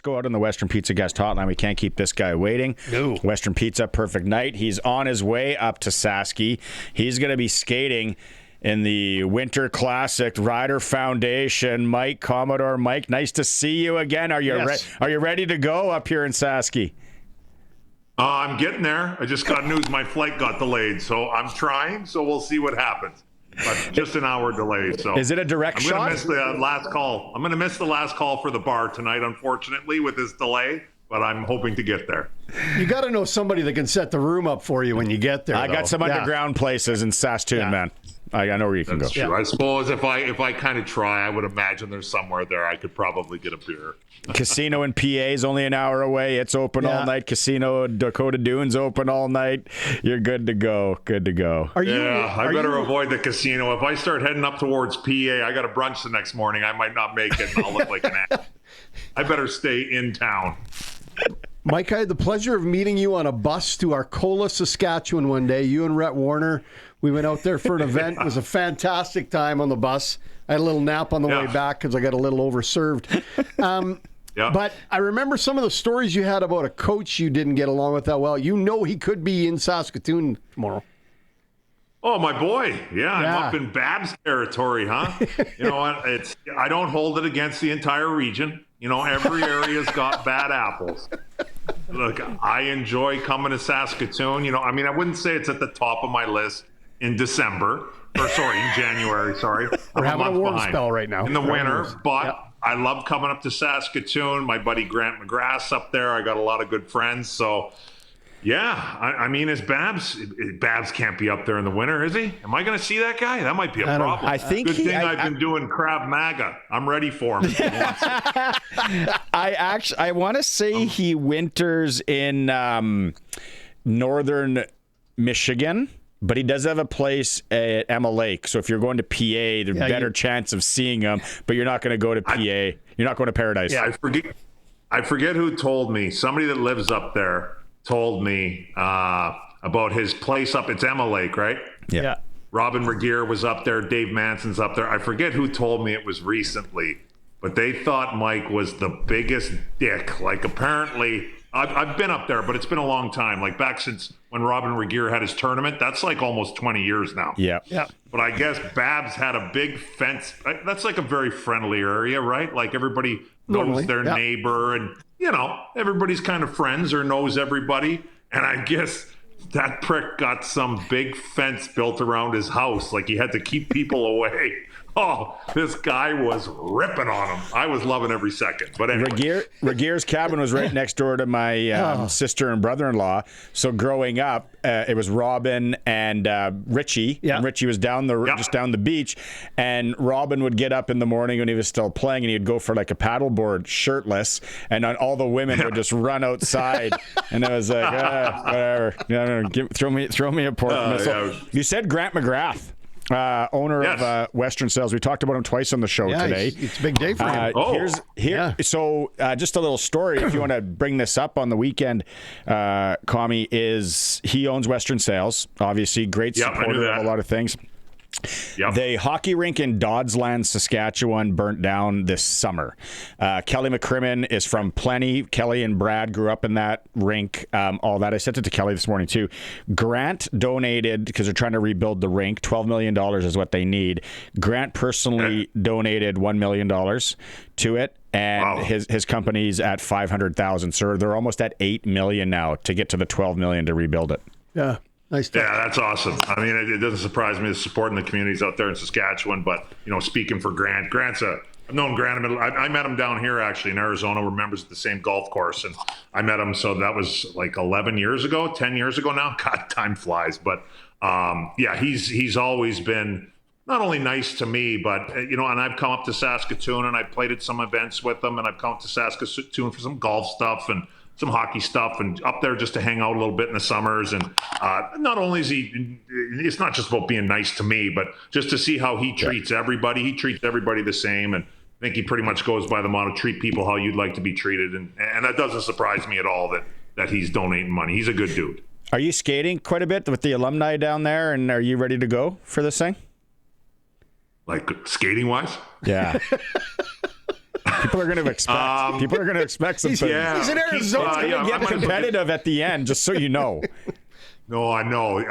go out on the Western Pizza guest hotline. We can't keep this guy waiting. No. Western Pizza, perfect night. He's on his way up to Sasky. He's going to be skating in the Winter Classic Rider Foundation. Mike Commodore. Mike, nice to see you again. Are you are you ready to go up here in Sasky? I'm getting there. I just got news my flight got delayed, so I'm trying. So we'll see what happens. But just an hour delay. So is it a direct shot? I'm going to miss the last call. I'm going to miss the last call for the bar tonight, unfortunately, with this delay. But I'm hoping to get there. You got to know somebody that can set the room up for you when you get there. I got some underground places in Saskatoon, man. I know where you can That's go. True. I suppose if I kind of try, I would imagine there's somewhere there I could probably get a beer. Casino in PA is only an hour away. It's open all night. Casino Dakota Dunes open all night. You're good to go. Good to go. I better avoid the casino. If I start heading up towards PA, I got a brunch the next morning. I might not make it, and I'll look like an ass. I better stay in town. Mike, I had the pleasure of meeting you on a bus to Arcola, Saskatchewan one day. You and Rhett Warner. We went out there for an event. It was a fantastic time on the bus. I had a little nap on the way back because I got a little overserved. But I remember some of the stories you had about a coach you didn't get along with that well. You know he could be in Saskatoon tomorrow. Oh, my boy. Yeah, I'm up in Babs territory, huh? You know what? I don't hold it against the entire region. You know, every area's got bad apples. Look, I enjoy coming to Saskatoon. You know, I mean, I wouldn't say it's at the top of my list in December. In January, sorry. We're having a warm spell right now. In the winter, but I love coming up to Saskatoon. My buddy Grant McGrath's up there. I got a lot of good friends. So, I mean, Babs can't be up there in the winter, is he? Am I going to see that guy? That might be a problem. I think Good thing I've been doing Krav Maga. I'm ready for him. I want to say he winters in northern Michigan. But he does have a place at Emma Lake. So if you're going to PA, there's a better chance of seeing him. But you're not going to go to PA. You're not going to Paradise. Yeah, I forget who told me. Somebody that lives up there told me about his place up. It's Emma Lake, right? Yeah. Robin Regier was up there. Dave Manson's up there. I forget who told me it was recently. But they thought Mike was the biggest dick. Like, apparently... I've been up there, but it's been a long time. Like back since when Robin Regier had his tournament. That's like almost 20 years now. Yeah. But I guess Babs had a big fence. That's like a very friendly area, right? Like everybody knows their neighbor and, you know, everybody's kind of friends or knows everybody. And I guess that prick got some big fence built around his house. Like he had to keep people away. Oh, this guy was ripping on him. I was loving every second. But anyway. Regier's cabin was right next door to my sister and brother-in-law. So growing up, it was Robin and Richie. Yeah. And Richie was just down the beach. And Robin would get up in the morning when he was still playing, and he'd go for like a paddleboard shirtless. And all the women would just run outside. And it was like, whatever. Throw me a pork missile. You said Grant McGrath. Owner of Western Sales. We talked about him twice on the show today. It's a big day for him. So just a little story, if you want to bring this up on the weekend, Commie, is he owns Western Sales, obviously great supporter of a lot of things. Yep. The hockey rink in Dodsland, Saskatchewan burnt down this summer. Kelly McCrimmon is from Plenty. Kelly and Brad grew up in that rink. All that. I sent it to Kelly this morning too. Grant donated, because they're trying to rebuild the rink, $12 million is what they need. Grant personally donated $1 million to it. And his company's at $500,000. So they're almost at $8 million now to get to the $12 million to rebuild it. Yeah. Nice stuff. Yeah, that's awesome. I mean, it doesn't surprise me supporting the communities out there in Saskatchewan, but, you know, speaking for Grant, I've known Grant. I met him down here, actually, in Arizona. We're members at the same golf course, and I met him, so that was like 10 years ago now. God, time flies. But, he's always been not only nice to me, but, you know, and I've come up to Saskatoon, and I've played at some events with him, and I've come up to Saskatoon for some golf stuff, and some hockey stuff, and up there just to hang out a little bit in the summers. And not only is it's not just about being nice to me, but just to see how he treats everybody. He treats everybody the same. And I think he pretty much goes by the motto, treat people how you'd like to be treated. And that doesn't surprise me at all that he's donating money. He's a good dude. Are you skating quite a bit with the alumni down there? And are you ready to go for this thing? Like skating wise? Yeah. People are going to expect. People are going to expect some things. He's in Arizona. It's going to get competitive at the end, just so you know. No, I know.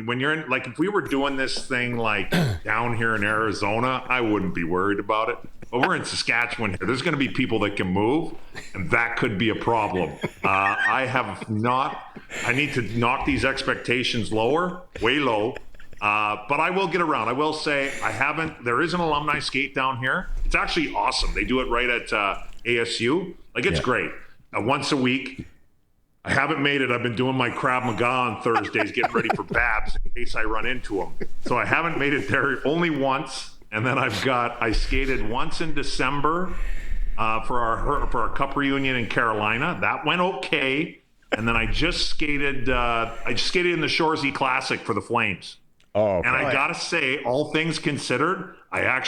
When you're in, like, if we were doing this thing like down here in Arizona, I wouldn't be worried about it. But we're in Saskatchewan here. There's going to be people that can move, and that could be a problem. I need to knock these expectations lower, way low. But I will get around. I will say there is an alumni skate down here. It's actually awesome. They do it right at ASU. Like, it's great. Once a week. I haven't made it. I've been doing my Krav Maga on Thursdays, getting ready for Babs in case I run into them. So I haven't made it there only once. And then I skated once in December for our Cup reunion in Carolina. That went okay. And then I just skated in the Shoresy Classic for the Flames. Oh, okay. And I gotta say, all things considered, I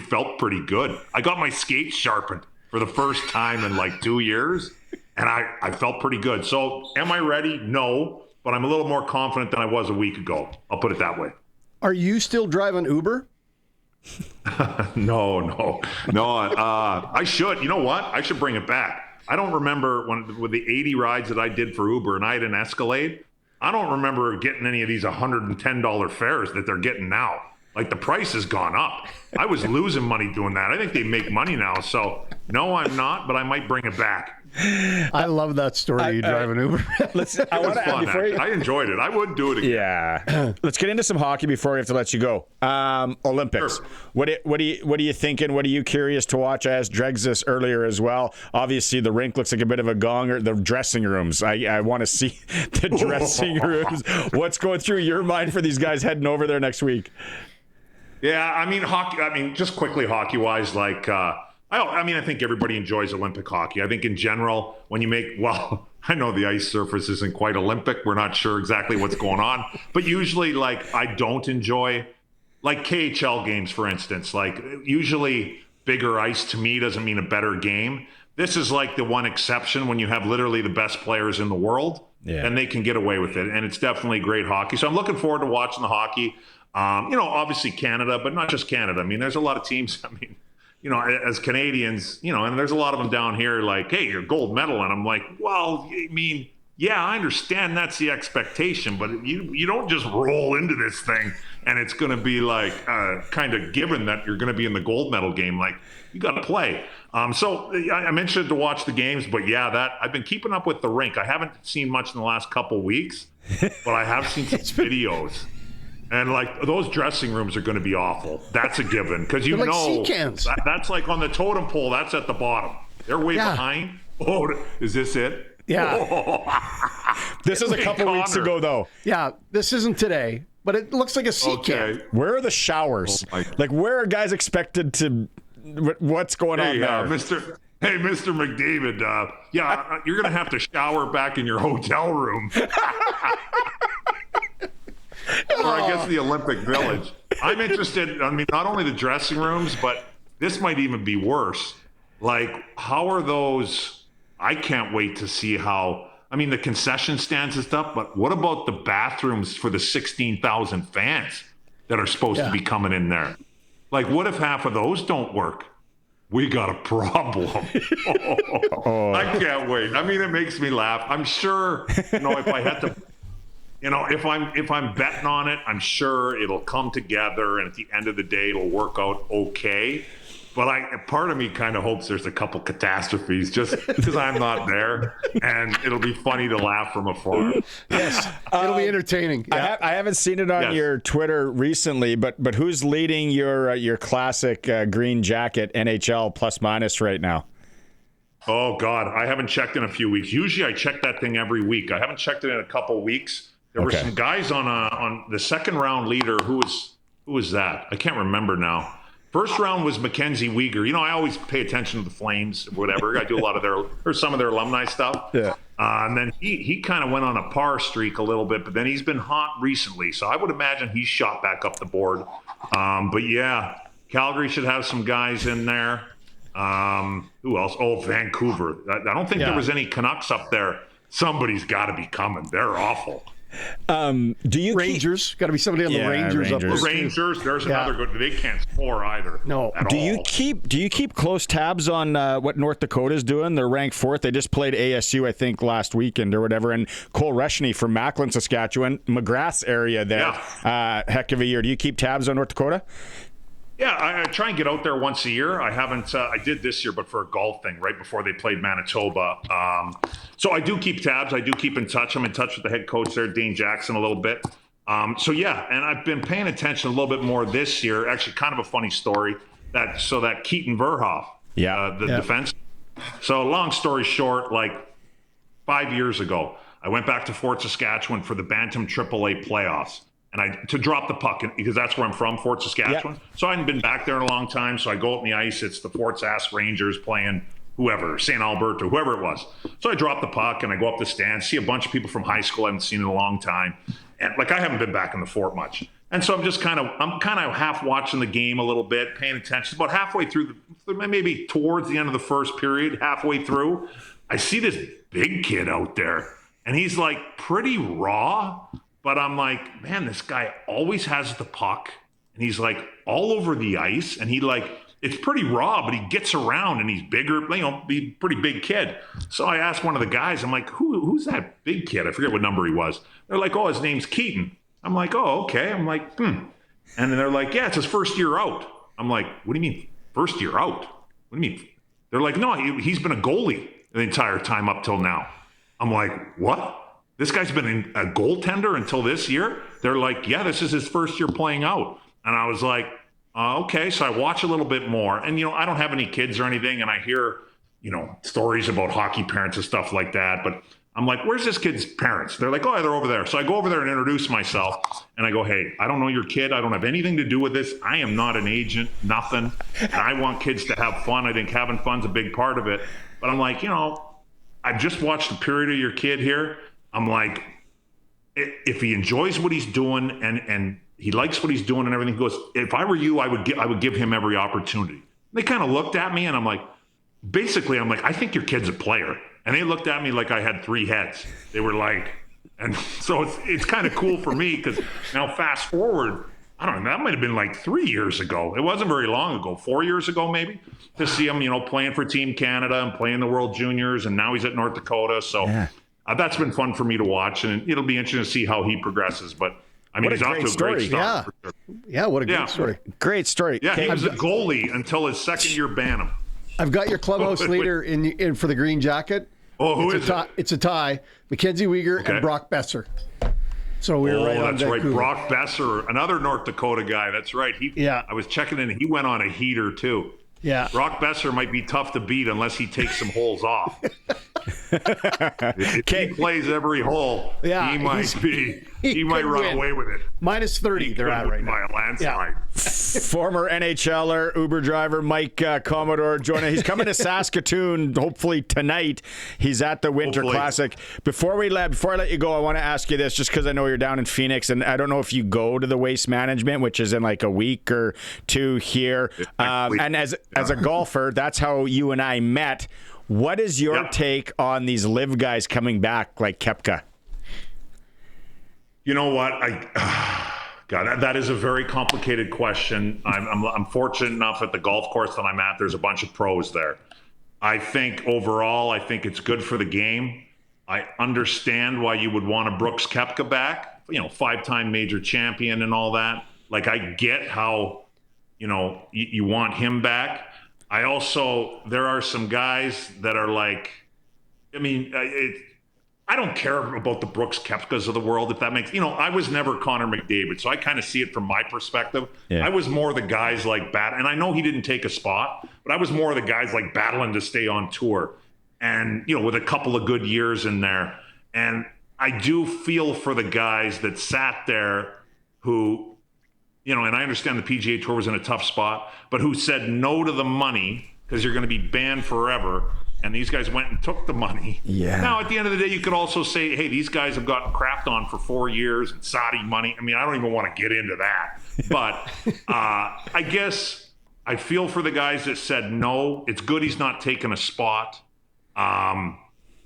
felt pretty good. I got my skates sharpened for the first time in like 2 years. And I felt pretty good. So am I ready? No, but I'm a little more confident than I was a week ago. I'll put it that way. Are you still driving Uber? No. I should. You know what? I should bring it back. I don't remember with the 80 rides that I did for Uber and I had an Escalade. I don't remember getting any of these $110 fares that they're getting now. Like, the price has gone up. I was losing money doing that. I think they make money now. So no, I'm not, but I might bring it back. I love that story. You drive an Uber. I enjoyed it. I would do it again. Yeah. Let's get into some hockey before we have to let you go. Olympics. Sure. What are you thinking? What are you curious to watch? I asked Dregs this earlier as well. Obviously, the rink looks like a bit of a gonger. The dressing rooms. I want to see the dressing rooms. What's going through your mind for these guys heading over there next week? Yeah, I mean, hockey. I mean, just quickly, hockey-wise, like. I think everybody enjoys Olympic hockey. I think in general, when you I know the ice surface isn't quite Olympic. We're not sure exactly what's going on. But usually, like, I don't enjoy, like, KHL games, for instance. Like, usually bigger ice to me doesn't mean a better game. This is like the one exception when you have literally the best players in the world, and they can get away with it. And it's definitely great hockey. So I'm looking forward to watching the hockey. Obviously Canada, but not just Canada. I mean, there's a lot of teams, as Canadians, and there's a lot of them down here like, hey, you're gold medal. And I'm like, well, I mean, yeah, I understand that's the expectation, but you don't just roll into this thing and it's going to be like kind of given that you're going to be in the gold medal game. Like, you got to play. So I'm interested to watch the games, but yeah, I've been keeping up with the rink. I haven't seen much in the last couple weeks, but I have seen some videos. And, like, those dressing rooms are going to be awful. That's a given. Because that's like on the totem pole. That's at the bottom. They're way behind. Oh, is this it? Yeah. Oh. This is a couple weeks ago, though. Yeah, this isn't today. But it looks like a sea can. Where are the showers? Like, where are guys expected to – what's going on there? Mr. McDavid, you're going to have to shower back in your hotel room. Or I guess the Olympic Village. I'm interested, I mean, not only the dressing rooms, but this might even be worse. Like, how are those? I can't wait to see how, I mean, the concession stands and stuff, but what about the bathrooms for the 16,000 fans that are supposed to be coming in there? Like, what if half of those don't work? We got a problem. I can't wait. I mean, it makes me laugh. I'm sure, if I had to, if I'm betting on it, I'm sure it'll come together, and at the end of the day, it'll work out okay. But part of me kind of hopes there's a couple catastrophes just because I'm not there, and it'll be funny to laugh from afar. Yes, it'll be entertaining. Yeah. I haven't seen it on your Twitter recently, but who's leading your classic green jacket NHL plus minus right now? Oh God, I haven't checked in a few weeks. Usually, I check that thing every week. I haven't checked it in a couple weeks. There were some guys on the second round leader. Who was that? I can't remember now. First round was Mackenzie Weegar. I always pay attention to the Flames, whatever. I do a lot of some of their alumni stuff. Yeah. And then he kind of went on a par streak a little bit, but then he's been hot recently. So I would imagine he's shot back up the board. But yeah, Calgary should have some guys in there. Who else? Oh, Vancouver. I don't think there was any Canucks up there. Somebody's got to be coming. They're awful. Do you Rangers? Got to be somebody on the Rangers. Up the Rangers. There's another good. They can't score either. No. Do you keep close tabs on what North Dakota's doing? They're ranked 4th. They just played ASU, I think, last weekend or whatever. And Cole Reshney from Macklin, Saskatchewan, McGrath's area there. Yeah. Heck of a year. Do you keep tabs on North Dakota? Yeah, I try and get out there once a year. I haven't. I did this year, but for a golf thing, right before they played Manitoba. So I do keep tabs. I do keep in touch. I'm in touch with the head coach there, Dane Jackson, a little bit. So yeah, and I've been paying attention a little bit more this year. Actually, kind of a funny story. That Keaton Verhoff, the defense. So long story short, like 5 years ago, I went back to Fort Saskatchewan for the Bantam AAA playoffs. And to drop the puck, because that's where I'm from, Fort Saskatchewan. Yep. So I hadn't been back there in a long time. So I go up on the ice. It's the Fort Sask Rangers playing whoever, St. Albert or whoever it was. So I drop the puck and I go up the stands, see a bunch of people from high school I haven't seen in a long time. And like, I haven't been back in the Fort much. And so I'm kind of half watching the game a little bit, paying attention. About halfway through, maybe towards the end of the first period, halfway through, I see this big kid out there. And he's like pretty raw. But I'm like, man, this guy always has the puck, and he's like all over the ice, and it's pretty raw, but he gets around, and he's bigger, be pretty big kid. So I asked one of the guys, I'm like, who's that big kid? I forget what number he was. They're like, oh, his name's Keaton. I'm like, oh, okay. I'm like, And then they're like, yeah, it's his first year out. I'm like, what do you mean first year out? What do you mean? They're like, no, he's been a goalie the entire time up till now. I'm like, what? This guy's been a goaltender until this year? They're like, yeah, this is his first year playing out. And I was like, okay. So I watch a little bit more. And, I don't have any kids or anything. And I hear, stories about hockey parents and stuff like that. But I'm like, where's this kid's parents? They're like, oh, they're over there. So I go over there and introduce myself. And I go, hey, I don't know your kid. I don't have anything to do with this. I am not an agent, nothing. And I want kids to have fun. I think having fun's a big part of it. But I'm like, I've just watched a period of your kid here. I'm like, if he enjoys what he's doing and he likes what he's doing and everything, he goes, if I were you, I would give him every opportunity. They kind of looked at me and I'm like, I think your kid's a player. And they looked at me like I had 3 heads. They were like, and so it's kind of cool for me because now fast forward, I don't know, that might have been like 3 years ago. It wasn't very long ago, 4 years ago maybe, to see him, playing for Team Canada and playing the World Juniors. And now he's at North Dakota. So that's been fun for me to watch, and it'll be interesting to see how he progresses. But I mean, he's off to a great start. Yeah, what a great story. Great story. Yeah, he was a goalie until his second year Bantam. I've got your clubhouse leader in for the green jacket. Oh, who is it? It's a tie. Mackenzie Weegar and Brock Besser. So we were right on that's Vancouver. Right. Brock Besser, another North Dakota guy. That's right. I was checking in. He went on a heater too. Yeah. Brock Besser might be tough to beat unless he takes some holes off. If he plays every hole, he might run away with it. Minus 30 they're at right now. By a landslide. Former NHLer, Uber driver Mike Commodore joining. He's coming to Saskatoon hopefully tonight. He's at the Winter Classic. Before I let you go, I want to ask you this just because I know you're down in Phoenix, and I don't know if you go to the Waste Management, which is in like a week or two here. And as a golfer, that's how you and I met. What is your take on these live guys coming back like Koepka? You know what? God, that is a very complicated question. I'm fortunate enough at the golf course that I'm at, there's a bunch of pros there. I think overall, it's good for the game. I understand why you would want a Brooks Koepka back, 5-time major champion and all that. Like, I get how, you want him back. There are some guys that are like, I don't care about the Brooks Koepkas of the world, if that makes, I was never Connor McDavid, so I kind of see it from my perspective. Yeah. I was more the guys like and I know he didn't take a spot, but I was more the guys like battling to stay on tour and, with a couple of good years in there. And I do feel for the guys that sat there who, and I understand the PGA Tour was in a tough spot, but who said no to the money because you're going to be banned forever. And these guys went and took the money. Yeah. Now, at the end of the day, you could also say, hey, these guys have gotten crapped on for 4 years and Saudi money. I don't even want to get into that. But I guess I feel for the guys that said no. It's good he's not taking a spot.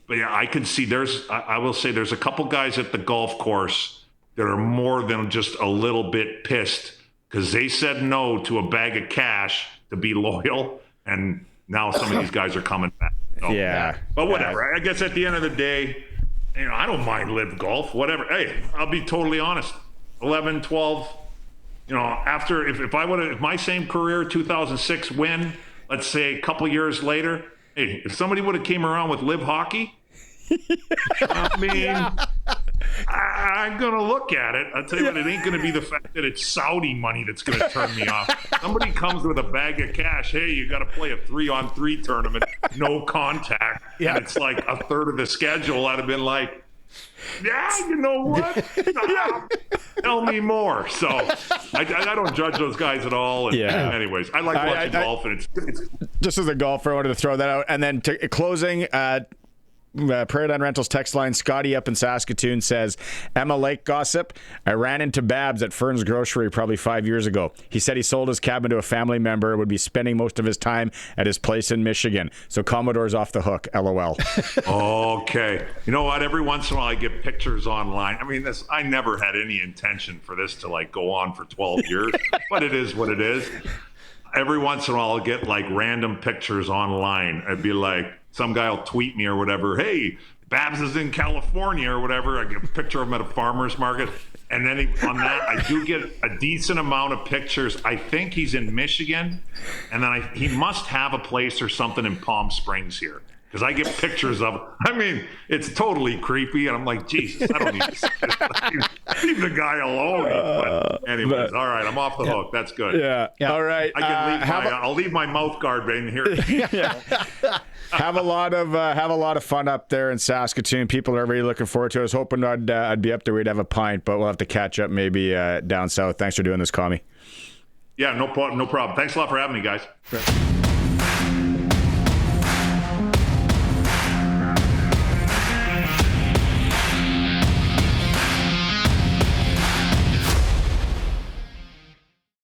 But yeah, I can see I will say there's a couple guys at the golf course that are more than just a little bit pissed because they said no to a bag of cash to be loyal, and now some of these guys are coming back. So, yeah. But whatever. I guess at the end of the day, I don't mind live golf, whatever. Hey, I'll be totally honest. 11, 12, after if my same career, 2006 win, let's say a couple years later, hey, if somebody would have came around with live hockey, I mean, I'm going to look at it. I'll tell you what, it ain't going to be the fact that it's Saudi money that's going to turn me off. Somebody comes with a bag of cash. Hey, you got to play a 3-on-3 tournament, no contact. Yeah. And it's like a third of the schedule. I'd have been like, yeah, you know what? Tell me more. So I don't judge those guys at all. And anyways, I like watching golf. And it's just as a golfer, I wanted to throw that out. And then closing, Prairie Down Rentals text line, Scotty up in Saskatoon says, Emma Lake gossip. I ran into Babs at Fern's Grocery probably 5 years ago. He said he sold his cabin to a family member and would be spending most of his time at his place in Michigan. So Commodore's off the hook, LOL. Okay. You know what? Every once in a while I get pictures online. I mean, I never had any intention for this to go on for 12 years, but it is what it is. Every once in a while I'll get random pictures online. I'd be like, some guy will tweet me or whatever, hey, Babs is in California or whatever. I get a picture of him at a farmer's market. And then on that, I do get a decent amount of pictures. I think he's in Michigan. And then he must have a place or something in Palm Springs here. Because I get pictures of, it's totally creepy. And I'm like, Jesus, I don't need to see this. Leave the guy alone. But anyways, all right, I'm off the hook. That's good. Yeah. All right. I can I'll leave my mouth guard in here. Have a lot of fun up there in Saskatoon. People are really looking forward to it. I was hoping I'd be up there. We'd have a pint, but we'll have to catch up maybe down south. Thanks for doing this, Commie. Yeah, no problem. Thanks a lot for having me, guys. Sure.